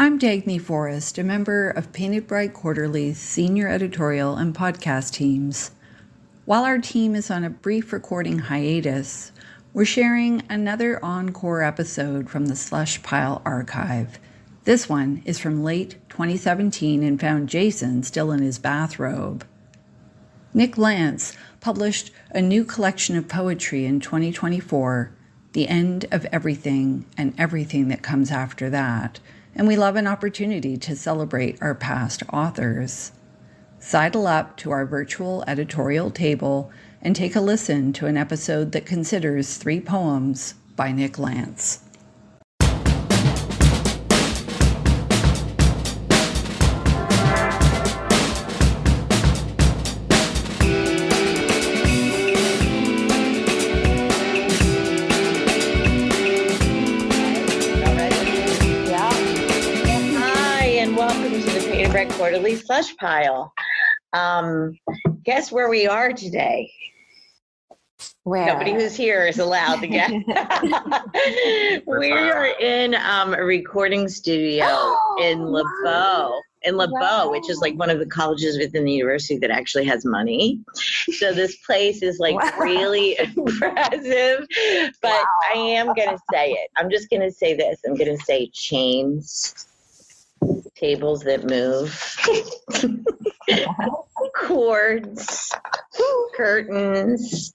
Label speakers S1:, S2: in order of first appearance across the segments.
S1: I'm Dagny Forrest, a member of Painted Bright Quarterly's senior editorial and podcast teams. While our team is on a brief recording hiatus, we're sharing another encore episode from the Slush Pile archive. This one is from late 2017 and found Jason still in his bathrobe. Nick Lantz published a new collection of poetry in 2024, The End of Everything and Everything That Comes After That, and we love an opportunity to celebrate our past authors. Sidle up to our virtual editorial table and take a listen to an episode that considers 3 poems by Nick Lantz.
S2: Quarterly Slush Pile. Guess where we are today?
S3: Where?
S2: Nobody who's here is allowed to guess. We are in a recording studio in LeBeau, which is like one of the colleges within the university that actually has money. So this place is like really impressive, but I am going to say it. I'm just going to say this. I'm going to say chains. Tables that move, cords, curtains.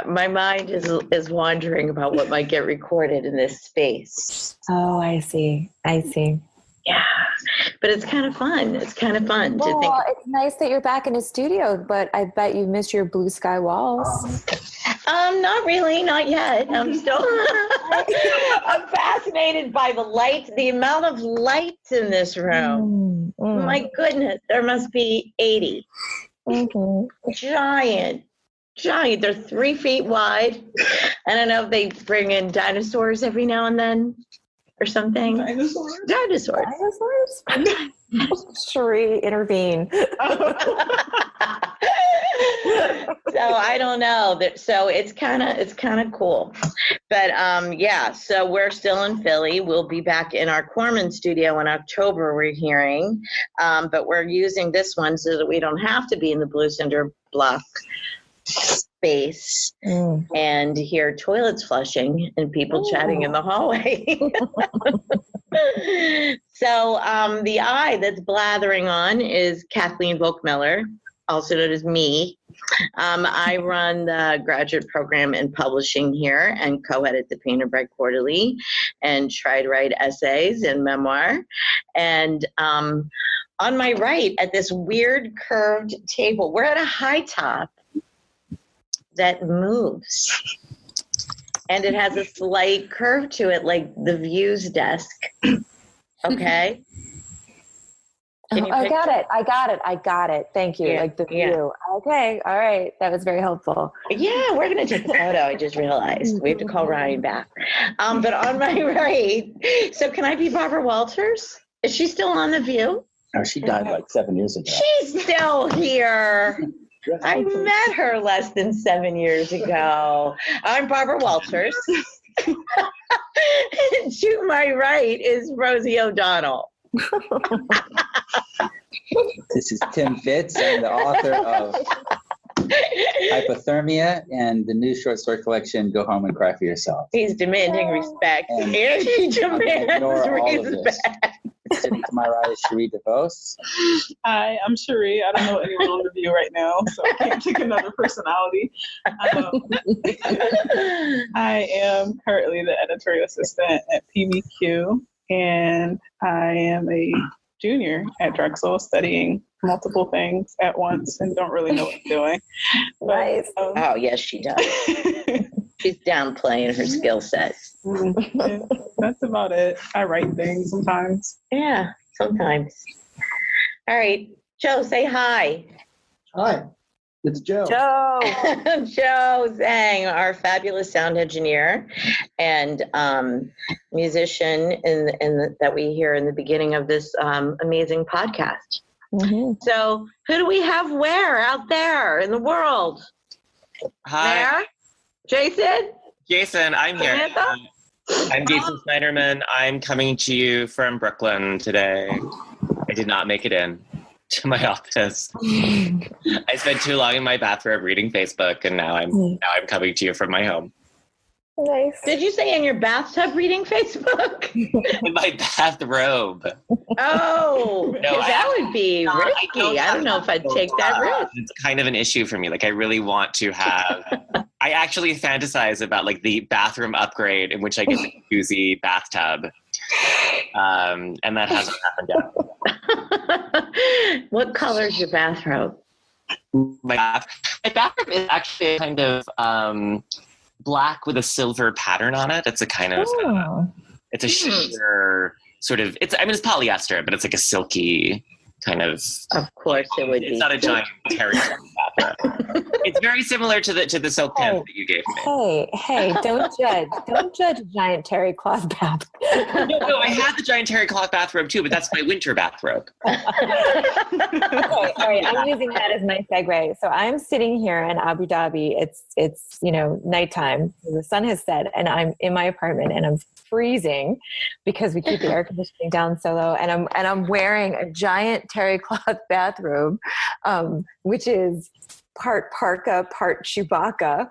S2: My mind is wandering about what might get recorded in this space.
S3: Oh, I see.
S2: Yeah, but it's kind of fun. It's kind of fun to think.
S3: Well, it's nice that you're back in a studio, but I bet you missed your blue sky walls.
S2: Not really, not yet. I'm still I'm fascinated by the light, the amount of light in this room. My goodness, there must be 80. Giant. They're 3 feet wide. I don't know if they bring in dinosaurs every now and then or something. Dinosaurs.
S3: Sharee, intervene.
S2: So I don't know. So it's kind of cool. But yeah, so we're still in Philly. We'll be back in our Corman studio in October, we're hearing. But we're using this one so that we don't have to be in the Blue Cinder Block space and hear toilets flushing and people chatting in the hallway. So the eye that's blathering on is Kathleen Volk, also known as me. I run the graduate program in publishing here and co-edit the Painted Bright Quarterly and try to write essays and memoir. And on my right at this weird curved table, we're at a high top that moves. And it has a slight curve to it, like the View's desk. Okay?
S3: I got it. Thank you. Like the view. Okay. All right. That was very helpful.
S2: Yeah, we're going to take a photo. I just realized we have to call Ryan back. But on my right, so can I be Barbara Walters? Is she still on The View?
S4: Oh, she died like 7 years ago.
S2: She's still here. I met her less than 7 years ago. I'm Barbara Walters. And to my right is Rosie O'Donnell.
S4: This is Tim Fitz. I'm the author of Hypothermia and the new short story collection, Go Home and Cry for Yourself.
S2: He's demanding respect. And he demands respect.
S4: Sitting to my right is Sharee DeVose.
S5: Hi, I'm Sharee. I don't know anyone on the view right now, so I can't pick another personality. I am currently the editorial assistant at PBQ, and I am a junior at Drexel studying multiple things at once and don't really know what I'm doing.
S3: Nice.
S2: Oh, yes, she does. She's downplaying her skill set.
S5: Yeah, that's about it. I write things sometimes.
S2: Yeah, sometimes. All right. Joe, say hi.
S4: Hi, it's Joe.
S3: Joe
S2: Zang, our fabulous sound engineer and musician that we hear in the beginning of this amazing podcast. So who do we have where out there in the world?
S6: Hi.
S2: There? Jason?
S6: Jason, I'm here.
S2: Samantha?
S6: I'm Jason Schneiderman. I'm coming to you from Brooklyn today. I did not make it in to my office. I spent too long in my bathrobe reading Facebook, and now I'm coming to you from my home.
S3: Nice.
S2: Did you say in your bathtub reading Facebook?
S6: In my bathrobe.
S2: Oh,
S6: No,
S2: that would be risky. I don't know if I'd take that risk.
S6: It's kind of an issue for me. Like, I really want to have... I actually fantasize about, like, the bathroom upgrade in which I get the jacuzzi bathtub. And that hasn't happened yet.
S2: What color is your bathrobe?
S6: My bathrobe is actually kind of... black with a silver pattern on it. It's a kind of, it's a sheer sort of, it's polyester, but it's like a silky kind of. Of
S2: course it would be.
S6: It's not a giant terry bathrobe. It's very similar to the silk pants that you gave me.
S3: Hey, don't judge. Don't judge a giant terry cloth bath.
S6: No, I had the giant terry cloth bathrobe too, but that's my winter bathrobe.
S3: Okay, all right. I'm using that as my segue. So I'm sitting here in Abu Dhabi. It's nighttime. The sun has set, and I'm in my apartment, and I'm freezing because we keep the air conditioning down so low. And I'm wearing a giant terry cloth bathrobe, which is part parka, part Chewbacca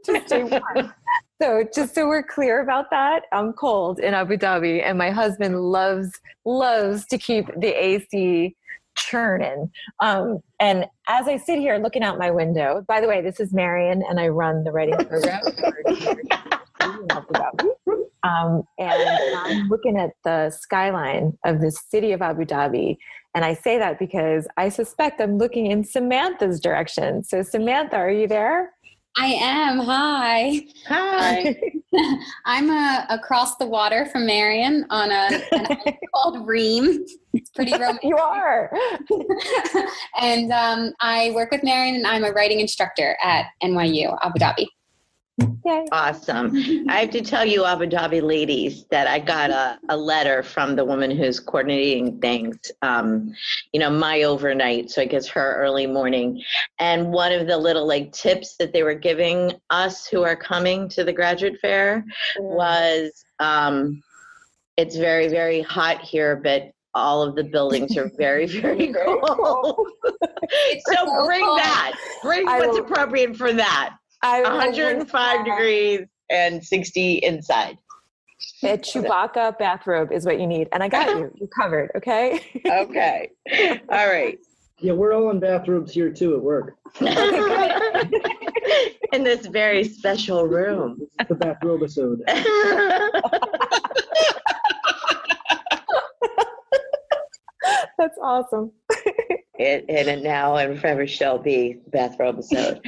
S3: to stay warm. So just so we're clear about that, I'm cold in Abu Dhabi, and my husband loves to keep the AC churning. And as I sit here looking out my window, by the way, this is Marion, and I run the writing program. And I'm looking at the skyline of the city of Abu Dhabi. And I say that because I suspect I'm looking in Samantha's direction. So Samantha, are you there?
S7: I am. Hi.
S2: Hi.
S7: I'm across the water from Marion on an island called Reem. It's pretty romantic.
S3: You are.
S7: And I work with Marion, and I'm a writing instructor at NYU, Abu Dhabi.
S3: Yay.
S2: Awesome. I have to tell you, Abu Dhabi ladies, that I got a letter from the woman who's coordinating things, my overnight. So I guess her early morning. And one of the little tips that they were giving us who are coming to the graduate fair was, it's very, very hot here, but all of the buildings are very, very cold. So bring that. Bring what's appropriate for that. 105 degrees and 60 inside.
S3: A Chewbacca bathrobe is what you need. And I got you. You're covered, okay?
S2: Okay. All right.
S8: Yeah, we're all in bathrobes here too at work.
S2: In this very special room.
S8: The Bathrobisode.
S3: That's awesome.
S2: It now and forever shall be Bathrobisode.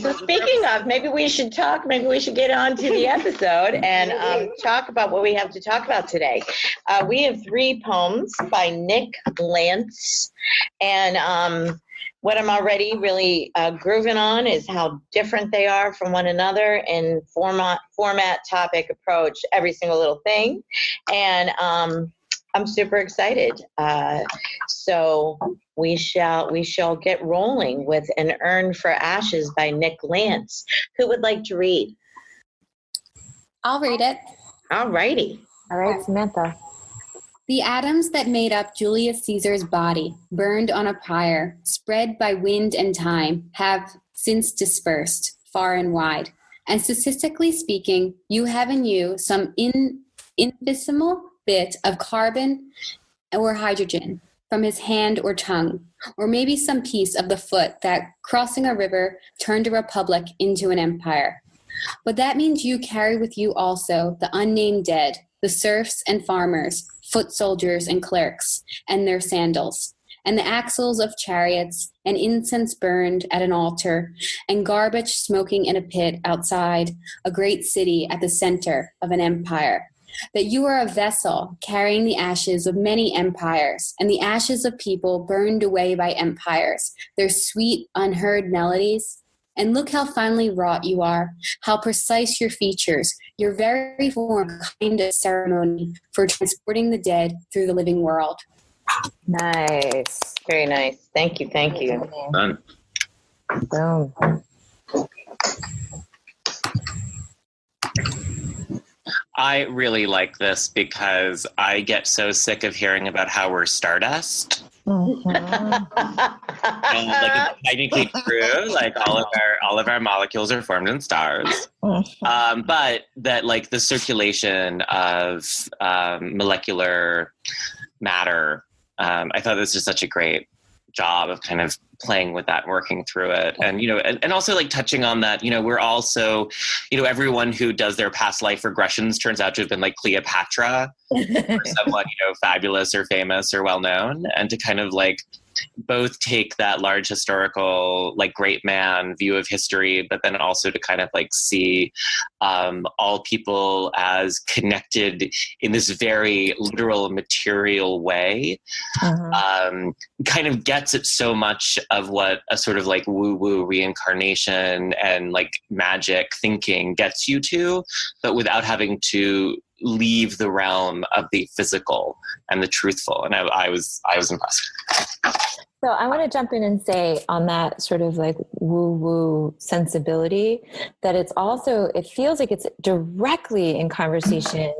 S2: So speaking of, maybe we should get on to the episode and talk about what we have to talk about today. We have 3 poems by Nick Lantz. And what I'm already really grooving on is how different they are from one another in format, topic, approach, every single little thing. And I'm super excited. So we shall get rolling with An Urn for Ashes by Nick Lantz. Who would like to read?
S7: I'll read it.
S2: All righty.
S3: All right, Samantha.
S7: The atoms that made up Julius Caesar's body, burned on a pyre, spread by wind and time, have since dispersed far and wide. And statistically speaking, you have in you some infinitesimal bit of carbon or hydrogen from his hand or tongue, or maybe some piece of the foot that, crossing a river, turned a republic into an empire. But that means you carry with you also the unnamed dead, the serfs and farmers, foot soldiers and clerks, and their sandals, and the axles of chariots, and incense burned at an altar, and garbage smoking in a pit outside a great city at the center of an empire. That you are a vessel carrying the ashes of many empires, and the ashes of people burned away by empires, their sweet, unheard melodies. And look how finely wrought you are, how precise your features, your very form kind of ceremony for transporting the dead through the living world.
S3: Nice.
S2: Very nice. Thank you. Thank you.
S6: Done.
S3: Boom.
S6: I really like this because I get so sick of hearing about how we're stardust.
S3: Mhm.
S6: And like it's technically true, like all of our molecules are formed in stars. But that like the circulation of molecular matter, I thought this was such a great job of kind of playing with that and working through it. And, you know, and also like touching on that, you know, we're also, you know, everyone who does their past life regressions turns out to have been like Cleopatra or someone, you know, fabulous or famous or well-known, and to kind of like both take that large historical, like great man view of history, but then also to kind of like see all people as connected in this very literal material way, kind of gets at so much of what a sort of like woo-woo reincarnation and like magic thinking gets you to, but without having to leave the realm of the physical and the truthful. And I was impressed.
S3: So I want to jump in and say on that sort of like woo-woo sensibility that it's also, it feels like it's directly in conversation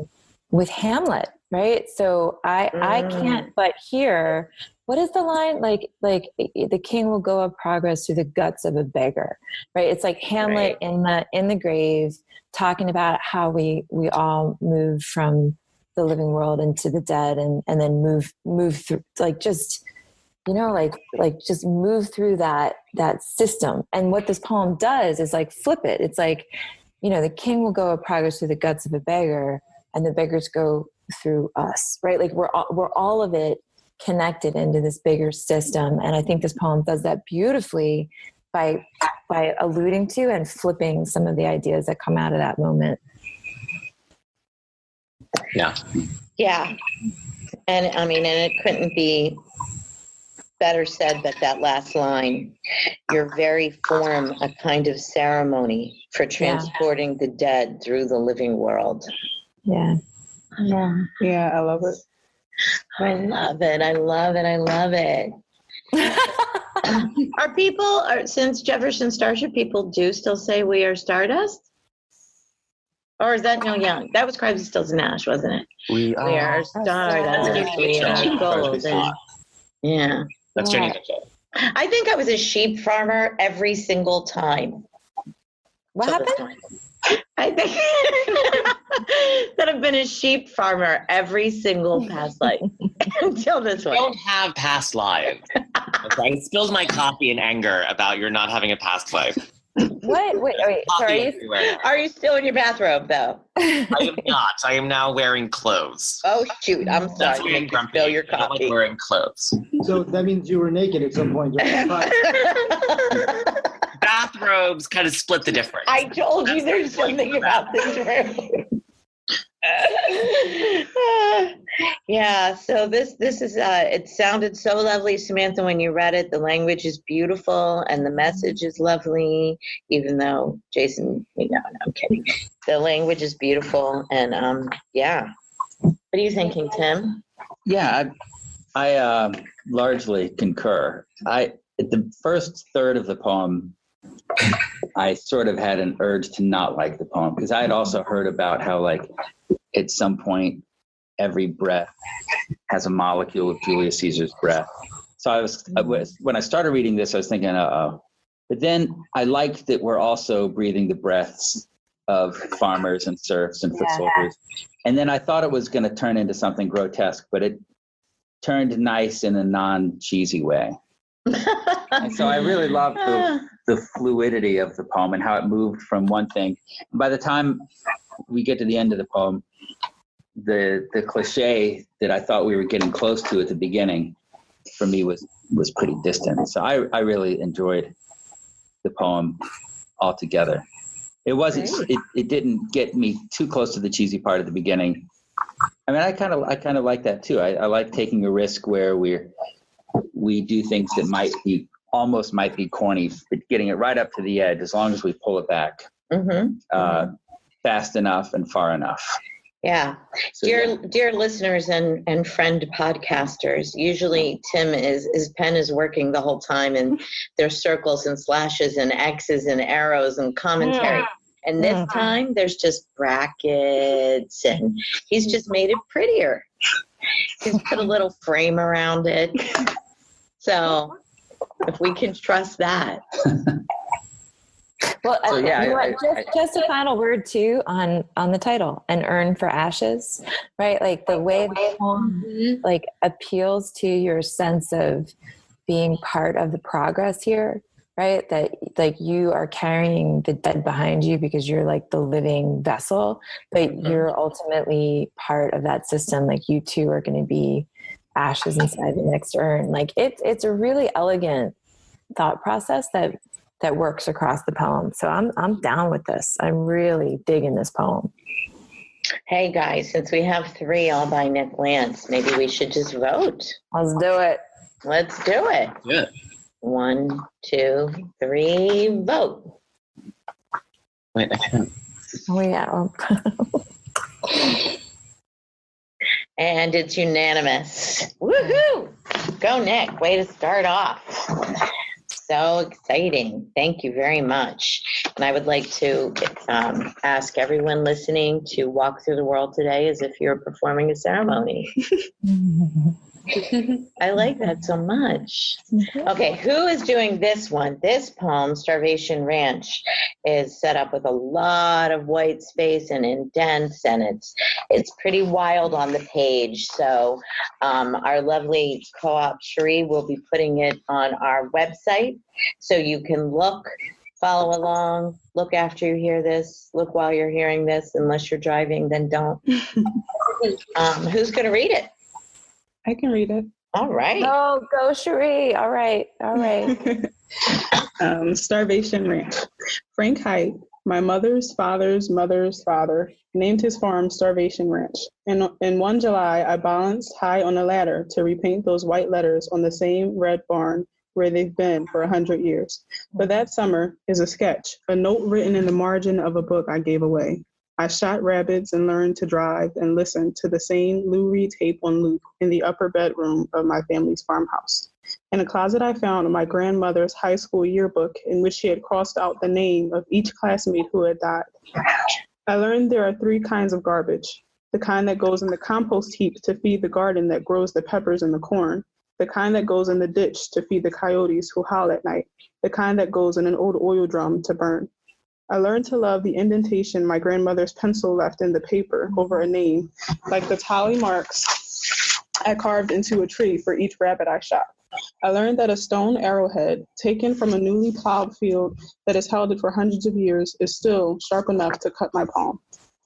S3: with Hamlet, right? So I can't but hear, what is the line? Like the king will go of progress through the guts of a beggar, right? It's like Hamlet in the grave talking about how we all move from the living world into the dead and then move through, like just, you know, like just move through that system. And what this poem does is like flip it. It's like, you know, the king will go of progress through the guts of a beggar and the beggars go through us, right? Like we're all of it connected into this bigger system. And I think this poem does that beautifully by alluding to and flipping some of the ideas that come out of that moment.
S6: Yeah.
S2: Yeah. And I mean, and it couldn't be better said, but that last line, your very form a kind of ceremony for transporting the dead through the living world.
S3: Yeah.
S5: Yeah, I love it.
S2: I love it. I love it. I love it. Since Jefferson Starship, people do still say we are stardust? Or is that Neil Young? That was Crosby, Stills, Nash, wasn't it? We are stardust. We are golden. Yeah.
S6: That's Jenny Mitchell.
S2: I think I was a sheep farmer every single time.
S3: What happened?
S2: I think that I've been a sheep farmer every single past life until this one.
S6: I don't have past lives. I spilled my coffee in anger about your not having a past life.
S3: What? Wait, sorry.
S2: Are you still in your bathrobe, though?
S6: I am not. I am now wearing clothes.
S2: Oh, shoot. I'm sorry. You make you spill your coffee.
S6: I don't like wearing clothes.
S8: So that means you were naked at some point.
S6: Bathrobes kind of split the difference.
S2: I told you there's something about this room. Yeah, so this is it sounded so lovely, Samantha, when you read it. The language is beautiful and the message is lovely, even though Jason, no, I'm kidding. The language is beautiful, and yeah. What are you thinking, Tim?
S4: Yeah, I largely concur. At the first third of the poem, I sort of had an urge to not like the poem because I had also heard about how, like, at some point, every breath has a molecule of Julius Caesar's breath. So when I started reading this, I was thinking, uh-oh. But then I liked that we're also breathing the breaths of farmers and serfs and foot soldiers. And then I thought it was going to turn into something grotesque, but it turned nice in a non-cheesy way. And so I really loved the fluidity of the poem and how it moved from one thing. And by the time we get to the end of the poem, the cliche that I thought we were getting close to at the beginning for me was pretty distant. So I really enjoyed the poem altogether. It wasn't, it didn't get me too close to the cheesy part at the beginning. I mean, I kind of like that too. I like taking a risk where we do things that might be corny, but getting it right up to the edge as long as we pull it back fast enough and far enough.
S2: Yeah. So, dear listeners and friend podcasters, usually his pen is working the whole time and there's circles and slashes and X's and arrows and commentary. And this time there's just brackets, and he's just made it prettier. He's put a little frame around it. So if we can trust that.
S3: Well,
S4: So, yeah,
S3: you know what? Just a final word too on the title, "An Urn for Ashes," right? Like the way the poem like appeals to your sense of being part of the progress here, right? That like you are carrying the dead behind you because you're like the living vessel, but you're ultimately part of that system. Like you too are going to be ashes inside the next urn. Like it's a really elegant thought process that works across the poem. So I'm down with this. I'm really digging this poem.
S2: Hey guys, since we have 3 all by Nick Lantz, maybe we should just vote.
S3: Let's do it.
S2: Let's do it.
S6: Yeah.
S2: 1, 2, 3, vote.
S6: Wait, I can't.
S3: Oh yeah.
S2: And it's unanimous. Woohoo! Go, Nick. Way to start off. So exciting. Thank you very much. And I would like to ask everyone listening to walk through the world today as if you're performing a ceremony. I like that so much. Okay, who is doing this one? This poem, Starvation Ranch, is set up with a lot of white space and indents, and it's pretty wild on the page. So our lovely co-op Sharee will be putting it on our website, so you can look, follow along, look after you hear this, look while you're hearing this. Unless you're driving, then don't. Who's going to read it?
S5: I can read it.
S2: All right.
S3: Oh, go Sharee. All right.
S5: Starvation Ranch. Frank Height, my mother's father's mother's father, named his farm Starvation Ranch. And in one July, I balanced high on a ladder to repaint those white letters on the same red barn where they've been for 100 years. But that summer is a sketch, a note written in the margin of a book I gave away. I shot rabbits and learned to drive and listen to the same Lou Reed tape on loop in the upper bedroom of my family's farmhouse. In a closet I found my grandmother's high school yearbook in which she had crossed out the name of each classmate who had died. I learned there are 3 kinds of garbage: the kind that goes in the compost heap to feed the garden that grows the peppers and the corn, the kind that goes in the ditch to feed the coyotes who howl at night, the kind that goes in an old oil drum to burn. I learned to love the indentation my grandmother's pencil left in the paper over a name, like the tally marks I carved into a tree for each rabbit I shot. I learned that a stone arrowhead taken from a newly plowed field that has held it for hundreds of years is still sharp enough to cut my palm.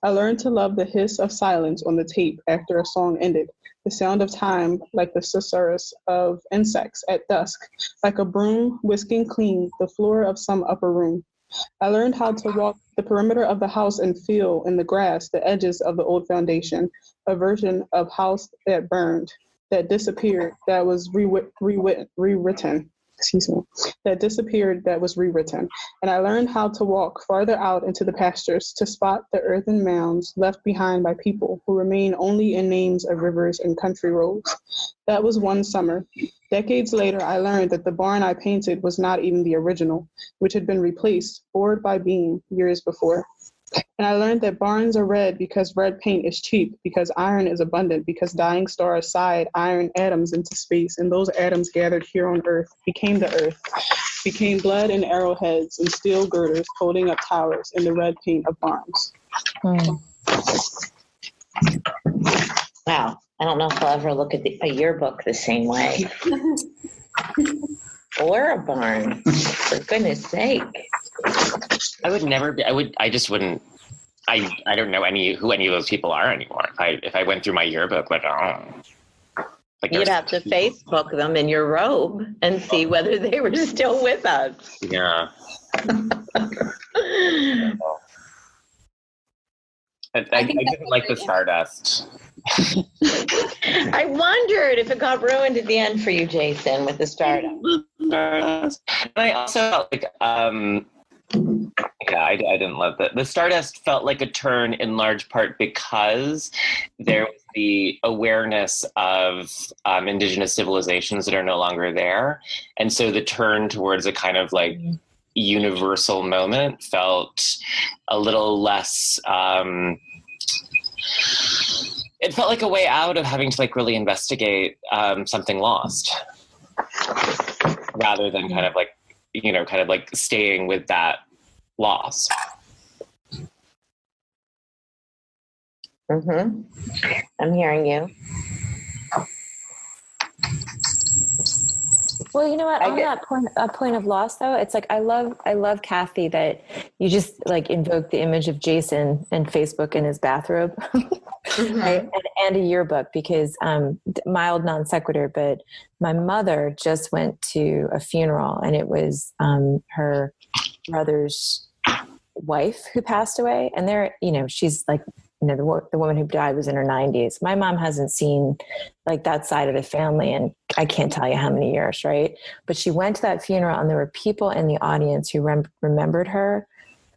S5: I learned to love the hiss of silence on the tape after a song ended, the sound of time like the susurrus of insects at dusk, like a broom whisking clean the floor of some upper room. I learned how to walk the perimeter of the house and feel in the grass the edges of the old foundation, a version of house that burned, that disappeared, that was rewritten. That disappeared, that was rewritten. And I learned how to walk farther out into the pastures to spot the earthen mounds left behind by people who remain only in names of rivers and country roads. That was one summer. Decades later, I learned that the barn I painted was not even the original, which had been replaced, board by beam, years before. And I learned that barns are red because red paint is cheap, because iron is abundant, because dying stars sighed iron atoms into space, and those atoms gathered here on earth, became the earth, became blood and arrowheads and steel girders holding up towers in the red paint of barns.
S2: Wow. I don't know if I'll ever look at a yearbook the same way. Or a barn, for goodness sake.
S6: I would never be. I just wouldn't. I don't know who any of those people are anymore. If I went through my yearbook, like
S2: You'd have to Facebook them in your robe and see whether they were still with us.
S6: Yeah. I didn't like the Stardust.
S2: I wondered if it got ruined at the end for you, Jason, with the Stardust.
S6: And I also felt like, I didn't love that. The Stardust felt like a turn in large part because there was the awareness of indigenous civilizations that are no longer there. And so the turn towards a kind of like universal moment felt a little less, it felt like a way out of having to like really investigate something lost, rather than kind of like staying with that loss.
S2: Mm-hmm. I'm hearing you.
S3: Well, you know what? On that point of loss, though, it's like I love Kathy that you just like invoke the image of Jason and Facebook in his bathrobe,
S2: Mm-hmm.
S3: right? And a yearbook, because mild non sequitur, but my mother just went to a funeral, and it was her brother's wife who passed away, and she's like, the woman who died was in her 90s. My mom hasn't seen like that side of the family in I can't tell you how many years, right? But she went to that funeral, and there were people in the audience who remembered her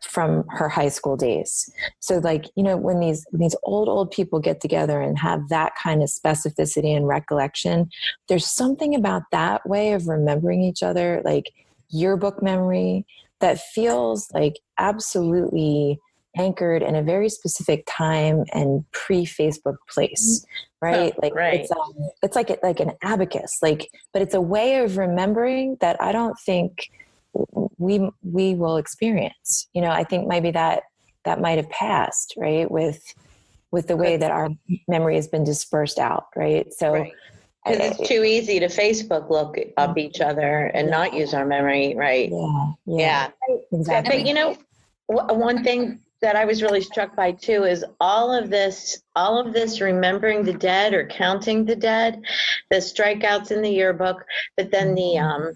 S3: from her high school days. So like, when these old people get together and have that kind of specificity and recollection, there's something about that way of remembering each other, like yearbook memory, that feels like absolutely anchored in a very specific time and pre-Facebook place, right? Like
S2: right.
S3: It's like an abacus, but it's a way of remembering that I don't think we will experience. I think maybe that might have passed, right? With the way that our memory has been dispersed out, right? So.
S2: Right. Because it's too easy to Facebook look up each other and not use our memory, right?
S3: Yeah. Exactly.
S2: But one thing that I was really struck by too is all of this remembering the dead or counting the dead, the strikeouts in the yearbook, but then the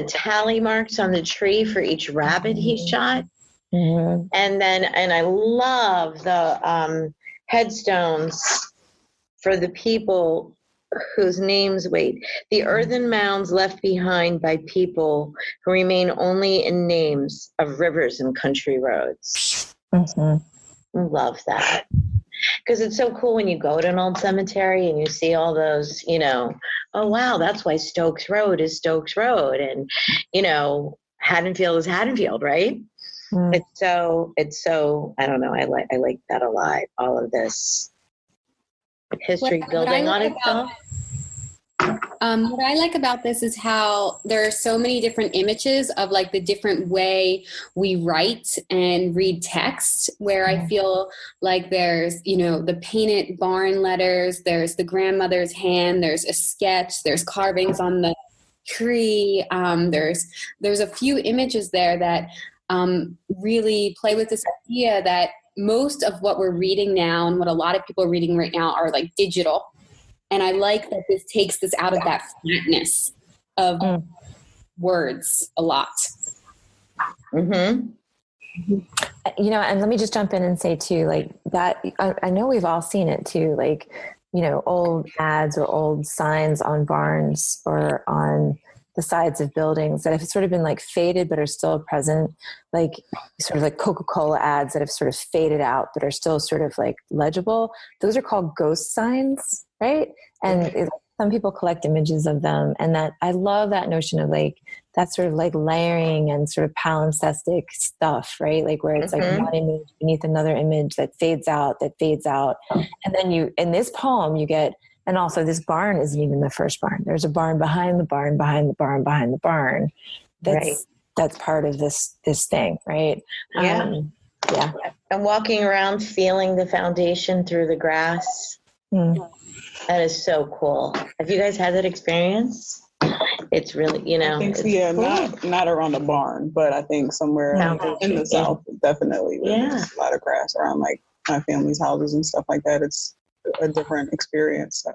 S2: tally marks on the tree for each rabbit he shot.
S3: Mm-hmm.
S2: And I love the headstones for the people whose names the earthen mounds left behind by people who remain only in names of rivers and country roads.
S3: Mm-hmm.
S2: Love that, because it's so cool when you go to an old cemetery and you see all those, oh wow, that's why Stokes Road is Stokes Road, and Haddonfield is Haddonfield, right? Mm. It's so I don't know, I like that a lot, all of this history building on itself.
S7: What I like about this is how there are so many different images of like the different way we write and read text, where I feel like there's, the painted barn letters, there's the grandmother's hand, there's a sketch, there's carvings on the tree. There's a few images there that really play with this idea that most of what we're reading now and what a lot of people are reading right now are like digital. And I like that this takes this out of that flatness of words a lot.
S2: Mm-hmm.
S3: And let me just jump in and say too, like that, I know we've all seen it too, like, old ads or old signs on barns or on the sides of buildings that have sort of been like faded but are still present, like sort of like Coca-Cola ads that have sort of faded out but are still sort of like legible. Those are called ghost signs, right? And some people collect images of them, and that I love that notion of like that sort of like layering and sort of palimpsestic stuff, right? Like where it's like one image beneath another image that fades out, and then in this poem you get. And also this barn isn't even the first barn. There's a barn behind the barn, behind the barn, behind the barn. That's part of this thing, right?
S2: Yeah. And walking around feeling the foundation through the grass. That is so cool. Have you guys had that experience? It's really,
S5: I think, cool. not around the barn, but I think somewhere in the South, definitely. There's a lot of grass around like my family's houses and stuff like that. It's a different experience. So,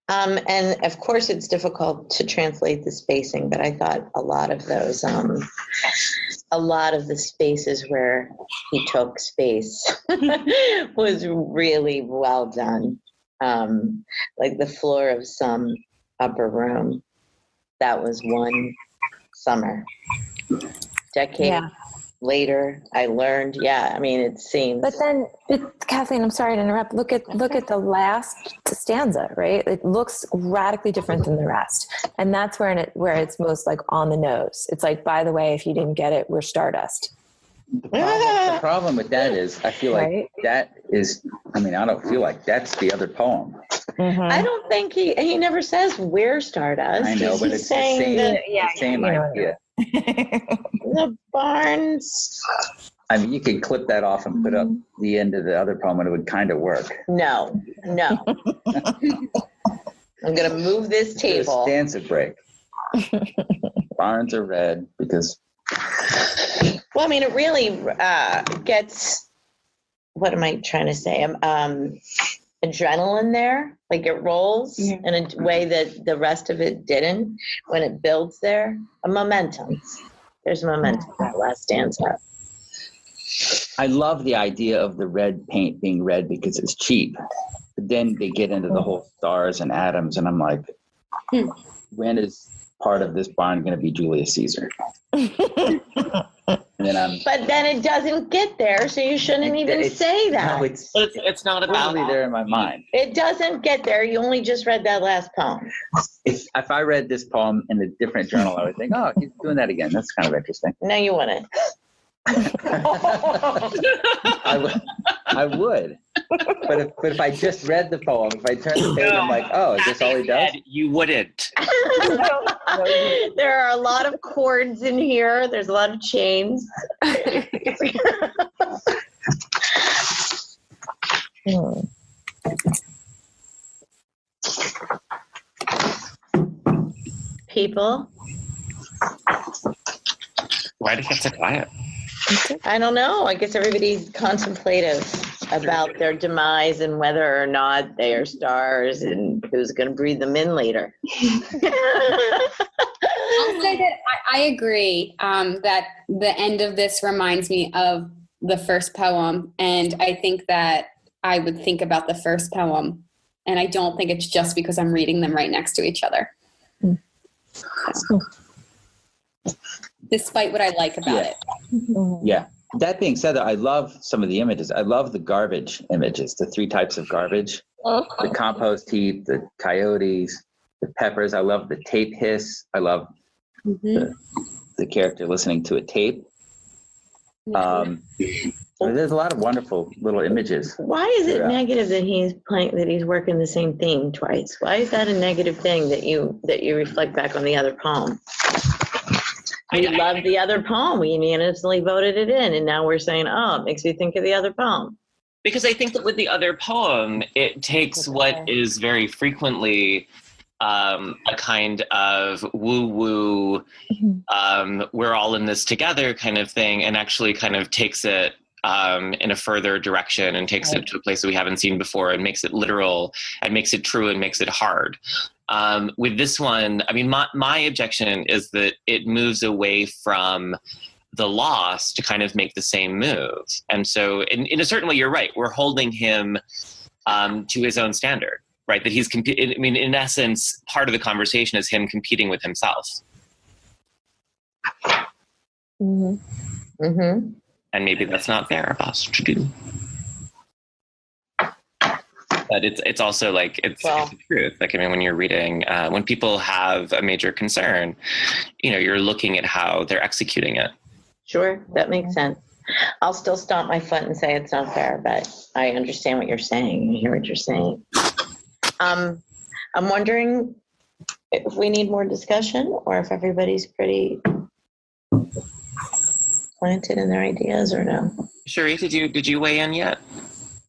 S2: and of course it's difficult to translate the spacing, but I thought a lot of those, a lot of the spaces where he took space was really well done. Like the floor of some upper room, that was one summer, decade. later I learned, I mean, it seems.
S3: But then, Kathleen, I'm sorry to interrupt. Look at the last stanza, right? It looks radically different than the rest, and that's where it's most like on the nose. It's like, by the way, if you didn't get it, we're Stardust.
S4: The problem with that is, I feel like that is, I mean, I don't feel like that's the other poem.
S3: Mm-hmm.
S2: I don't think he never says we're Stardust.
S4: I know, but it's the same idea.
S2: The barns.
S4: I mean, you could clip that off and put up the end of the other poem and it would kind of work.
S2: No. I'm going to move this table.
S4: Stanza break. Barns are red because...
S2: Well, I mean, it really gets, what am I trying to say? Adrenaline there, like it rolls in a way that the rest of it didn't when it builds there. A momentum. There's momentum in that last stanza.
S4: I love the idea of the red paint being red because it's cheap. But then they get into the whole stars and atoms, and I'm like, when is part of this barn going to be Julius Caesar?
S2: But then it doesn't get there, so you shouldn't even say that.
S4: No,
S6: it's not about
S4: totally there in my mind.
S2: It doesn't get there. You only just read that last poem.
S4: If I read this poem in a different journal, I would think, oh, he's doing that again. That's kind of interesting.
S2: No, you wouldn't.
S4: I would. But if I just read the poem, if I turn the page, I'm like, oh, is this all he does?
S6: You wouldn't.
S2: There are a lot of chords in here. There's a lot of chains. People.
S6: Why did it get so quiet?
S2: I don't know. I guess everybody's contemplative about their demise and whether or not they are stars and who's going to breathe them in later.
S7: I'll say that I agree that the end of this reminds me of the first poem, and I think that I would think about the first poem, and I don't think it's just because I'm reading them right next to each other. So, despite what I like about it.
S4: Yeah. That being said, I love some of the images. I love the garbage images, the 3 types of garbage, the compost heap, the coyotes, the peppers. I love the tape hiss. I love the character listening to a tape. There's a lot of wonderful little images.
S2: Why is it negative that he's working the same theme twice? Why is that a negative thing that you reflect back on the other poem? We loved the other poem. We unanimously voted it in, and now we're saying, oh, it makes you think of the other poem.
S6: Because I think that with the other poem, it takes what is very frequently a kind of woo-woo, we're all in this together kind of thing, and actually kind of takes it in a further direction and takes it to a place that we haven't seen before and makes it literal and makes it true and makes it hard. With this one, I mean, my objection is that it moves away from the loss to kind of make the same move. And so in a certain way, you're right. We're holding him to his own standard, right? That he's I mean, in essence, part of the conversation is him competing with himself. And maybe that's not fair of us to do. But it's also like, it's the truth. Like, I mean, when you're reading, when people have a major concern, you're looking at how they're executing it.
S2: Sure, that makes sense. I'll still stomp my foot and say it's not fair, but I understand what you're saying. I hear what you're saying. I'm wondering if we need more discussion or if everybody's pretty planted in their ideas or no.
S6: Sharee, did you weigh in yet?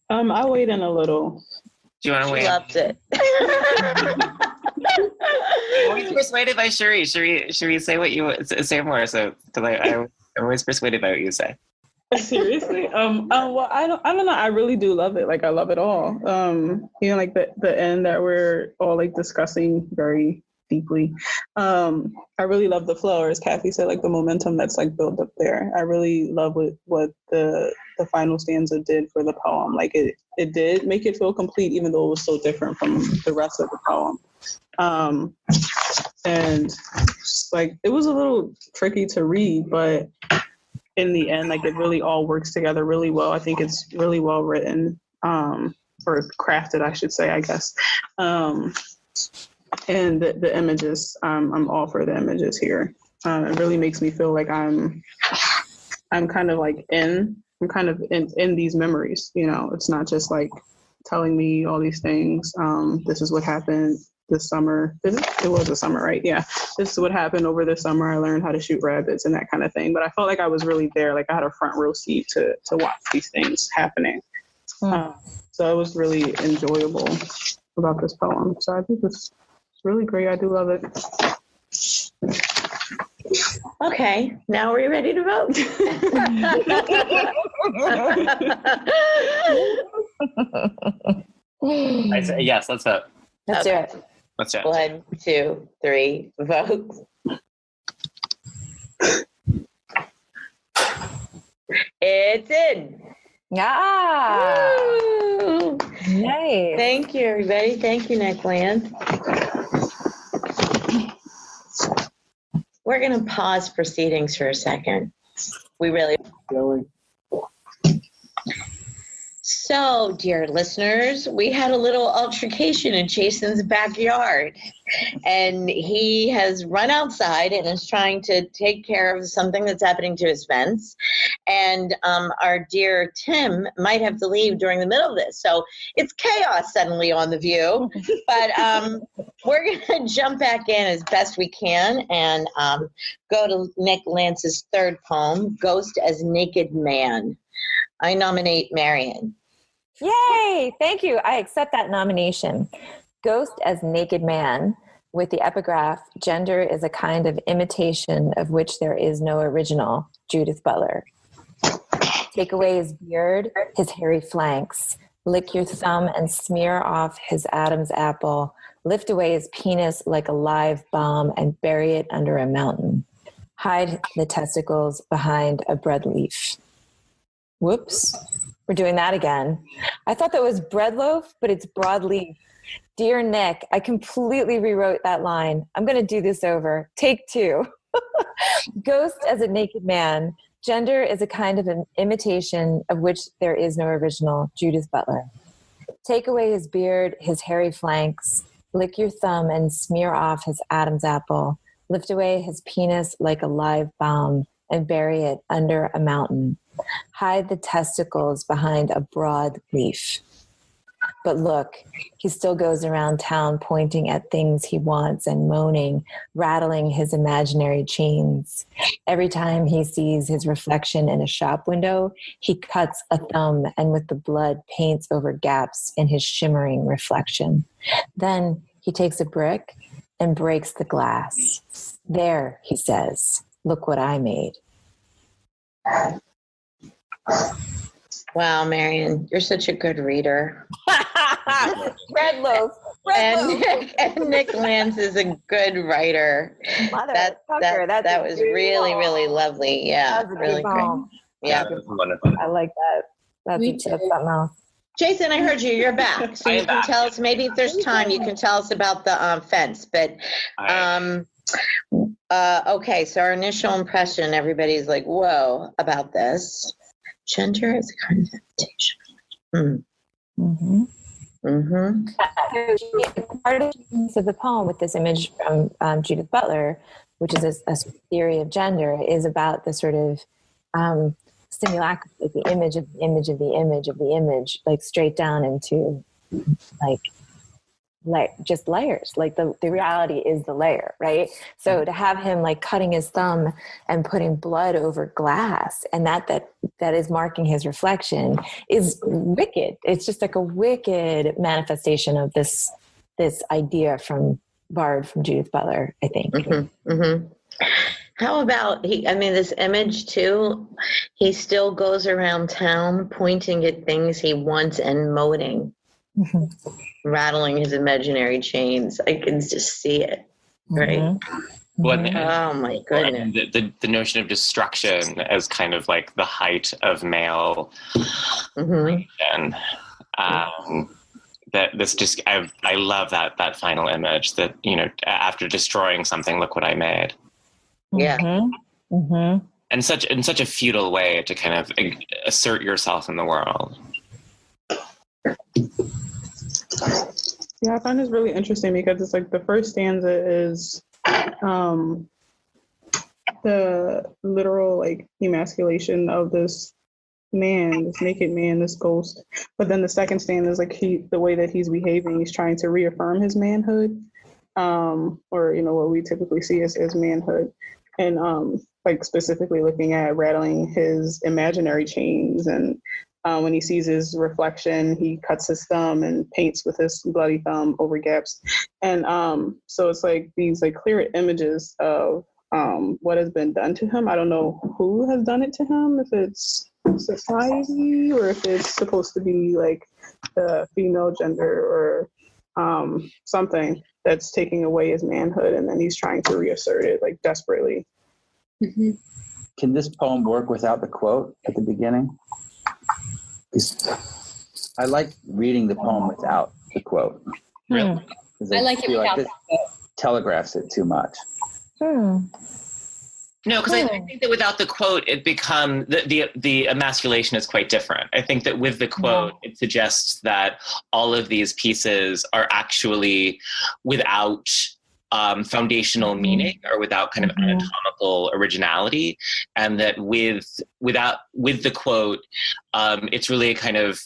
S5: I weighed in a little.
S6: Do you want to weigh in?
S2: She loves it.
S6: I'm always persuaded by Sharee. Sharee, say what you say more. So, because I'm always persuaded by what you say.
S5: Seriously? Well, I don't know. I really do love it. Like, I love it all. Like the end that we're all like discussing very deeply. I really love the flow, or as Kathy said, like the momentum that's like built up there. I really love what the final stanza did for the poem. Like it did make it feel complete, even though it was so different from the rest of the poem. And just, like, it was a little tricky to read, but in the end, like it really all works together really well. I think it's really well written, or crafted, I should say, I guess. And the images, I'm all for the images here. It really makes me feel like I'm kind of like in these memories, you know. It's not just like telling me all these things. This is what happened this summer. It was a summer, right? Yeah. This is what happened over the summer. I learned how to shoot rabbits and that kind of thing. But I felt like I was really there. Like I had a front row seat to watch these things happening. So it was really enjoyable about this poem. So I think it's really great. I do love it.
S2: Okay, now we're ready to vote.
S6: I say yes. Let's vote.
S3: Let's do it.
S6: Let's do it.
S2: 1, 2, 3, vote. It's in.
S3: Yeah.
S2: Woo!
S3: Nice.
S2: Thank you, everybody. Thank you, Nick Lantz. We're going to pause proceedings for a second. We really. So, dear listeners, we had a little altercation in Jason's backyard, and he has run outside and is trying to take care of something that's happening to his fence. And our dear Tim might have to leave during the middle of this. So it's chaos suddenly on The View. But we're going to jump back in as best we can and go to Nick Lantz's third poem, Ghost as Naked Man. I nominate Marion.
S3: Yay! Thank you. I accept that nomination. Ghost as Naked Man, with the epigraph, gender is a kind of imitation of which there is no original, Judith Butler. Take away his beard, his hairy flanks, lick your thumb and smear off his Adam's apple, lift away his penis like a live bomb and bury it under a mountain. Hide the testicles behind a bread leaf. Whoops. We're doing that again. I thought that was bread loaf, but it's broadleaf. Dear Nick, I completely rewrote that line. I'm going to do this over. Take 2. Ghost as a naked man. Gender is a kind of an imitation of which there is no original, Judith Butler. Take away his beard, his hairy flanks. Lick your thumb and smear off his Adam's apple. Lift away his penis like a live bomb and bury it under a mountain. Hide the testicles behind a broad leaf. But look, he still goes around town pointing at things he wants and moaning, rattling his imaginary chains. Every time he sees his reflection in a shop window, he cuts a thumb and with the blood paints over gaps in his shimmering reflection. Then he takes a brick and breaks the glass. There, he says, look what I made.
S2: Wow, Marion, you're such a good reader.
S3: Bread loaf.
S2: And Nick Lantz is a good writer. That was really, really lovely. Yeah,
S3: that was a
S2: really
S3: good
S2: great.
S3: poem.
S2: Yeah.
S6: Wonderful.
S3: I like that. That's something else.
S2: Jason, I heard you. You're back. So
S6: I am
S2: you can
S6: back.
S2: tell us, maybe if there's time, you can tell us about the fence. But okay, so our initial impression, everybody's like, whoa, about this. Gender is a kind of invitation.
S3: Mm-hmm.
S2: Mm-hmm.
S3: Part of the poem with this image from Judith Butler, which is a theory of gender, is about the sort of simulacrum, like the image of the image of the image of the image, like straight down into like just layers. Like the reality is the layer, right? So to have him like cutting his thumb and putting blood over glass, and that is marking his reflection, is wicked. It's just like a wicked manifestation of this idea borrowed from Judith Butler, I think.
S2: Mm-hmm. Mm-hmm. How about this image too, he still goes around town pointing at things he wants and moaning. Mm-hmm. Rattling his imaginary chains. I can just see it, right?
S3: Mm-hmm.
S2: Oh my goodness.
S6: The notion of destruction as kind of like the height of male.
S2: Mm-hmm.
S6: And that this just, I love that final image that, after destroying something, look what I made.
S2: Yeah.
S3: Mm-hmm. Mm-hmm.
S6: and in such a futile way to kind of assert yourself in the world.
S5: Yeah, I find this really interesting because it's like the first stanza is the literal like emasculation of this man, this naked man, this ghost. But then the second stanza is like the way that he's behaving, he's trying to reaffirm his manhood, or you know what we typically see as manhood, and like specifically looking at rattling his imaginary chains, and when he sees his reflection, he cuts his thumb and paints with his bloody thumb over gaps, and so it's like these like clear images of what has been done to him. I don't know who has done it to him, if it's society or if it's supposed to be like the female gender or something that's taking away his manhood, and then he's trying to reassert it like desperately.
S7: Mm-hmm.
S4: Can this poem work without the quote at the beginning? I like reading the poem without the quote.
S6: Really?
S7: I like it without
S4: this telegraphs it too much.
S6: No, because I think that without the quote, it becomes the emasculation is quite different. I think that with the quote, it suggests that all of these pieces are actually without foundational meaning or without kind of anatomical originality, and that with the quote, it's really a kind of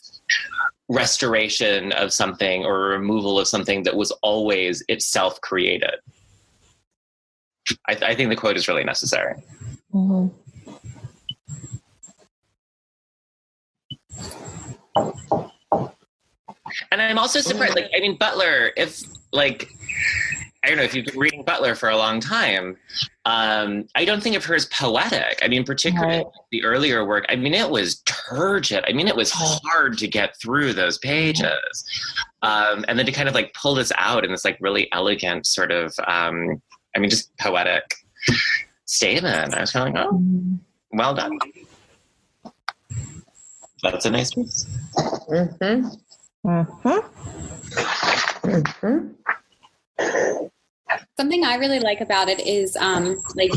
S6: restoration of something or a removal of something that was always itself created. I think the quote is really necessary.
S3: Mm-hmm.
S6: And I'm also surprised, like, I mean, Butler, if, like, I don't know if you've been reading Butler for a long time, I don't think of her as poetic. I mean, particularly the earlier work, I mean, it was turgid. I mean, it was hard to get through those pages. And then to kind of like pull this out in this like really elegant sort of, I mean, just poetic statement. I was kind of like, oh, well done. That's a nice piece.
S2: Mm-hmm.
S3: Mm-hmm.
S2: Mm-hmm.
S7: Something I really like about it is like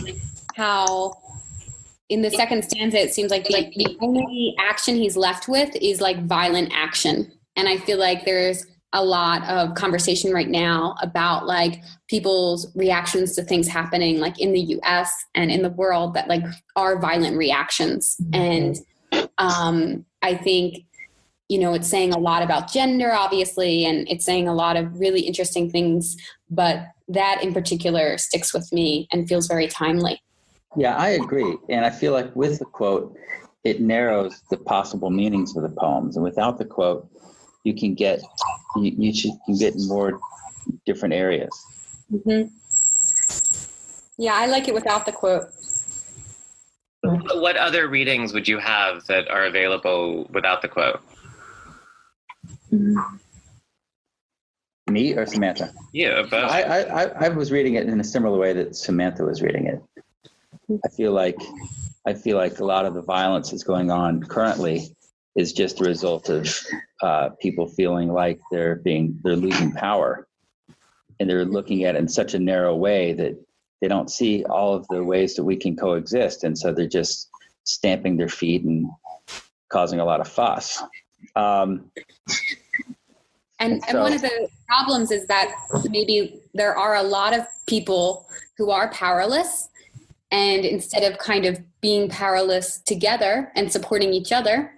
S7: how in the second stanza, it seems like the only action he's left with is like violent action. And I feel like there's a lot of conversation right now about like people's reactions to things happening like in the US and in the world that like are violent reactions. And I think, you know, it's saying a lot about gender, obviously, and it's saying a lot of really interesting things, but that in particular sticks with me and feels very timely.
S4: Yeah, I agree. And I feel like with the quote, it narrows the possible meanings of the poems. And without the quote, you can get more different areas.
S7: Mm-hmm. Yeah, I like it without the quote.
S6: What other readings would you have that are available without the quote?
S4: Me or Samantha?
S6: Yeah, but
S4: I was reading it in a similar way that Samantha was reading it. I feel like a lot of the violence that's going on currently is just a result of people feeling like they're losing power, and they're looking at it in such a narrow way that they don't see all of the ways that we can coexist, and so they're just stamping their feet and causing a lot of fuss.
S7: And one of the problems is that maybe there are a lot of people who are powerless, and instead of kind of being powerless together and supporting each other,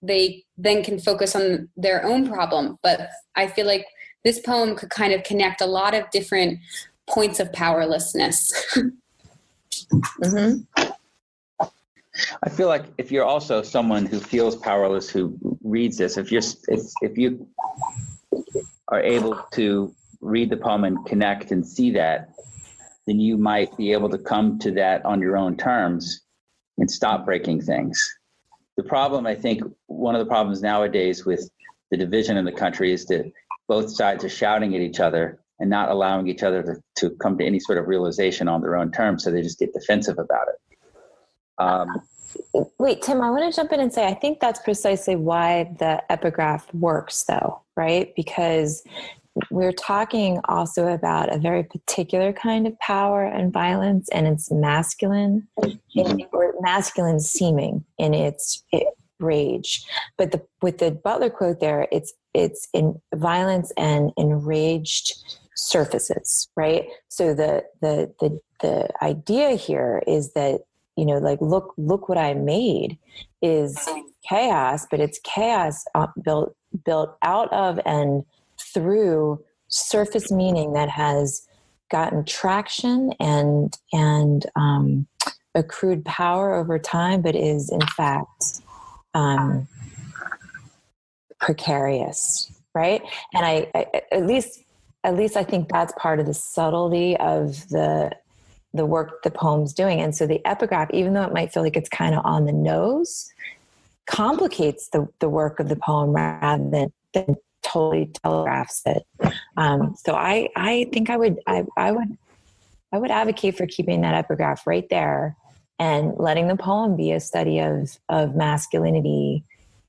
S7: they then can focus on their own problem. But I feel like this poem could kind of connect a lot of different points of powerlessness.
S2: Mm-hmm.
S4: I feel like if you're also someone who feels powerless, who reads this, if you are able to read the poem and connect and see that, then you might be able to come to that on your own terms and stop breaking things. The problem, I think, one of the problems nowadays with the division in the country is that both sides are shouting at each other and not allowing each other to come to any sort of realization on their own terms, so they just get defensive about it.
S3: Wait, Tim, I want to jump in and say, I think that's precisely why the epigraph works, though, right? Because we're talking also about a very particular kind of power and violence, and it's masculine, or masculine seeming in its rage. But with the Butler quote there, it's in violence and enraged surfaces, right? So the idea here is that, like, look what I made is chaos, but it's chaos built out of and through surface meaning that has gotten traction and accrued power over time, but is in fact precarious, right? And I at least I think that's part of the subtlety of the work the poem's doing. And so the epigraph, even though it might feel like it's kind of on the nose, complicates the work of the poem rather than totally telegraphs it. So I think I would advocate for keeping that epigraph right there and letting the poem be a study of masculinity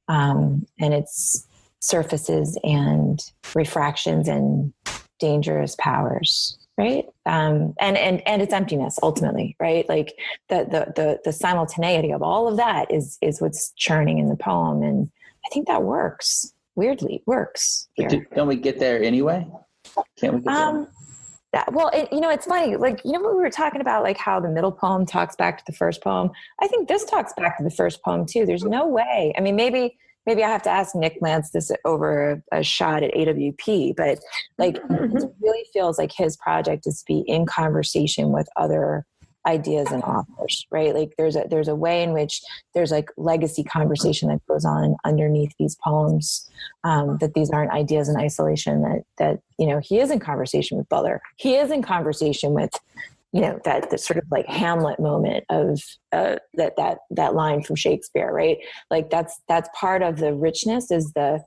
S3: and its surfaces and refractions and dangerous powers, right? And its emptiness ultimately, right? Like the simultaneity of all of that is what's churning in the poem, and I think that works. Weirdly works here.
S4: Don't we get there anyway? Can't we get there?
S3: Well, it's funny. Like, when we were talking about like how the middle poem talks back to the first poem, I think this talks back to the first poem too. There's no way. I mean, maybe I have to ask Nick Lantz this over a shot at AWP, but like it really feels like his project is to be in conversation with other ideas and authors, right? Like there's a way in which there's like legacy conversation that goes on underneath these poems, that these aren't ideas in isolation, that he is in conversation with Butler. He is in conversation with, that sort of like Hamlet moment of that line from Shakespeare, right? Like that's part of the richness, is the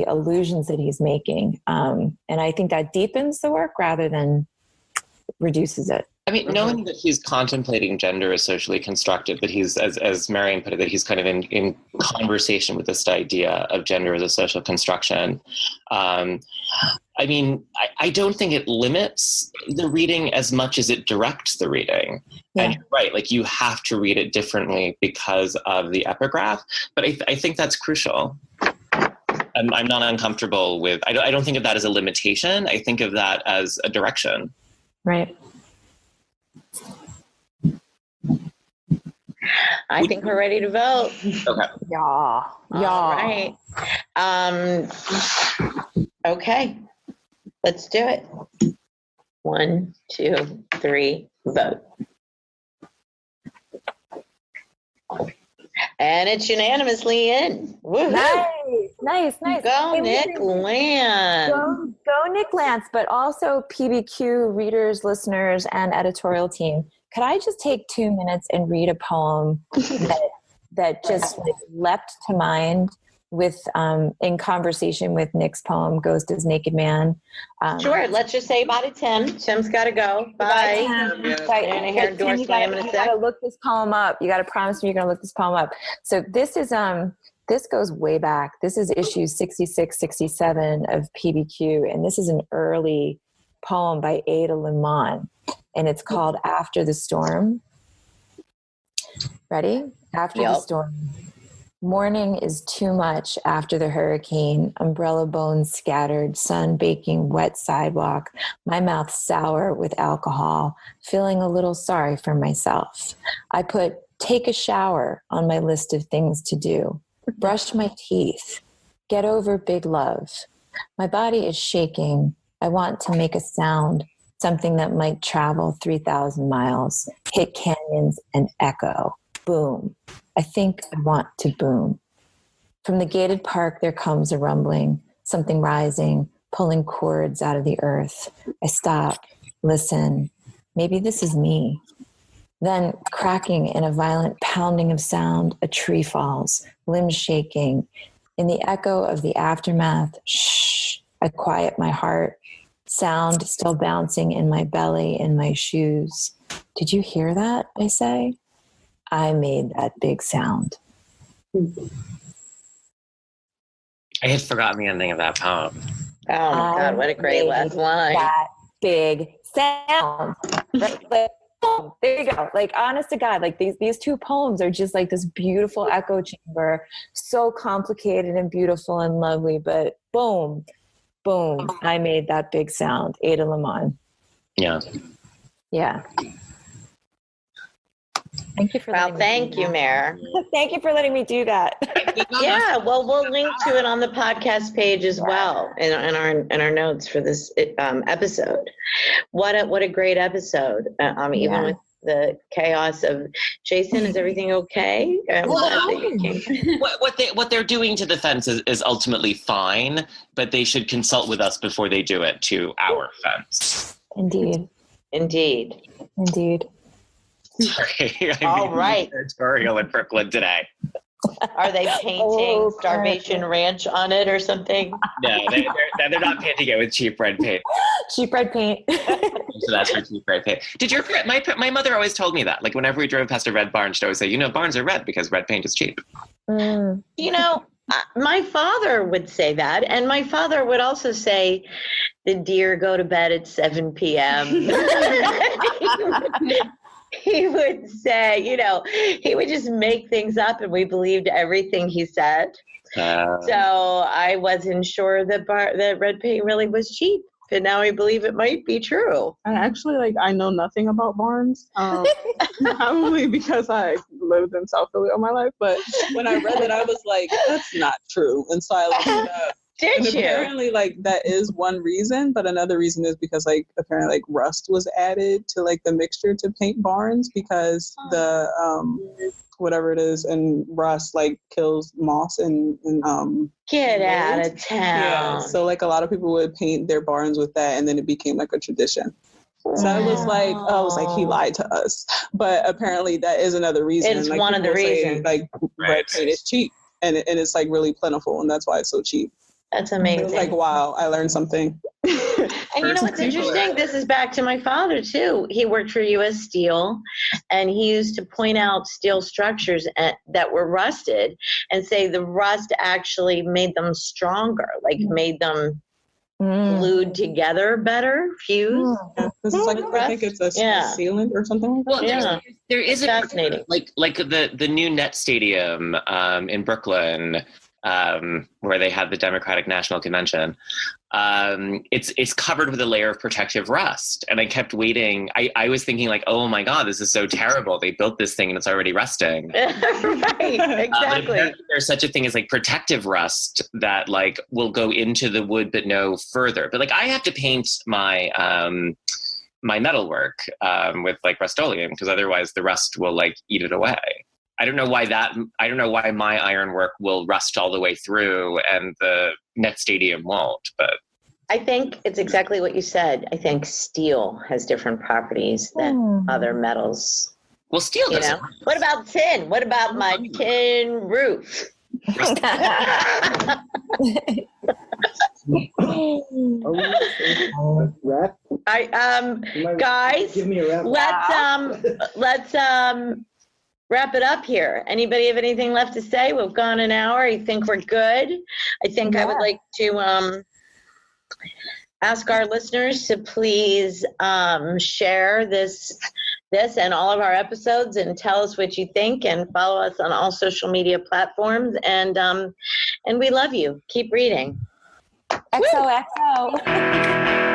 S3: allusions that he's making. And I think that deepens the work rather than reduces it.
S6: I mean, knowing that he's contemplating gender as socially constructed, that he's, as Marion put it, that he's kind of in conversation with this idea of gender as a social construction. I mean, I don't think it limits the reading as much as it directs the reading. Yeah. And you're right, like you have to read it differently because of the epigraph. But I think that's crucial. I'm not uncomfortable with, I don't think of that as a limitation. I think of that as a direction.
S3: Right.
S2: I think we're ready to vote.
S6: Okay.
S3: Yeah.
S2: All right. Okay. Let's do it. 1, 2, 3, vote. And it's unanimously in. Woohoo!
S3: Nice.
S2: Go Nick Lantz.
S3: Go Nick Lantz, but also PBQ readers, listeners, and editorial team. Could I just take 2 minutes and read a poem that just like leapt to mind with in conversation with Nick's poem Ghost as Naked Man?
S2: Sure. Let's just say bye to Tim. Tim's got to go. Bye.
S3: And here, Tim, you got to look this poem up. You got to promise me you're going to look this poem up. So this is this goes way back. This is issue 66, 67 of PBQ, and this is an early poem by Ada Limon, and it's called After the Storm. Ready? After the storm. Morning is too much after the hurricane, umbrella bones scattered, sun baking wet sidewalk, my mouth sour with alcohol, feeling a little sorry for myself. I put take a shower on my list of things to do, brush my teeth, get over big love. My body is shaking. I want to make a sound, something that might travel 3,000 miles, hit canyons and echo. Boom. I think I want to boom. From the gated park, there comes a rumbling, something rising, pulling cords out of the earth. I stop, listen. Maybe this is me. Then, cracking in a violent pounding of sound, a tree falls, limbs shaking. In the echo of the aftermath, shh, I quiet my heart, sound still bouncing in my belly, in my shoes. Did you hear that? I say. I made that big sound.
S6: I had forgotten the ending of that poem.
S2: Oh my God, what a great last line.
S3: That big sound. Right? Like, boom, there you go. Like, honest to God, like these two poems are just like this beautiful echo chamber, so complicated and beautiful and lovely, but boom, boom, I made that big sound. Ada Limon.
S6: Yeah.
S3: Yeah. Thank you for
S2: Well, thank you, Mare.
S3: Thank you for letting me do that.
S2: Yeah, well, we'll link to it on the podcast page as well in our notes for this episode. What a great episode! Even with the chaos of Jason, is everything okay?
S6: What they're doing to the fence is ultimately fine, but they should consult with us before they do it to our fence.
S3: Indeed.
S6: Sorry,
S2: All right.
S6: Editorial in Brooklyn today.
S2: Are they painting Starvation Ranch on it or something?
S6: No, they're not painting it with cheap red paint.
S3: Cheap red paint.
S6: So that's for cheap red paint. Did your my mother always told me that? Like whenever we drove past a red barn, she'd always say, barns are red because red paint is cheap.
S3: Mm.
S2: My father would say that, and my father would also say, the deer go to bed at 7 p.m. He would say, he would just make things up, and we believed everything he said. So I wasn't sure that red paint really was cheap, but now I believe it might be true.
S5: I actually I know nothing about barns, probably because I lived in South Philly all my life. But when I read it, I was like, that's not true, and so I looked it up.
S2: Did you?
S5: Apparently, that is one reason, but another reason is because apparently rust was added to the mixture to paint barns because the whatever it is and rust kills moss and
S2: get out of town.
S5: Yeah, so a lot of people would paint their barns with that, and then it became a tradition. So I was he lied to us, but apparently that is another reason.
S2: It's one of the reasons.
S5: Red paint is cheap, and it's really plentiful, and that's why it's so cheap.
S2: That's amazing.
S5: It's wow, I learned something.
S2: And you know what's interesting? This is back to my father, too. He worked for U.S. Steel, and he used to point out steel structures that were rusted and say the rust actually made them stronger, made them glued together better, fused.
S5: Yeah, I think it's a sealant or something like that.
S6: Well, there is
S2: fascinating.
S6: The new Net Stadium in Brooklyn, where they had the Democratic National Convention. It's covered with a layer of protective rust. And I kept waiting. I was thinking oh my God, this is so terrible. They built this thing and it's already rusting.
S2: Right, exactly.
S6: There's such a thing as protective rust that will go into the wood, but no further. But I have to paint my, my metalwork, with Rust-Oleum, because otherwise the rust will eat it away. I don't know why my ironwork will rust all the way through and the Net Stadium won't, but
S2: I think it's exactly what you said. I think steel has different properties than other metals.
S6: Well, steel doesn't.
S2: What about tin? What about my tin roof?
S8: Wrap?
S2: Guys,
S8: Give me a wrap.
S2: let's wrap it up here. Anybody have anything left to say? We've gone an hour. I think we're good. I think I would like to ask our listeners to please share this and all of our episodes and tell us what you think, and follow us on all social media platforms. And we love you. Keep reading.
S3: XOXO.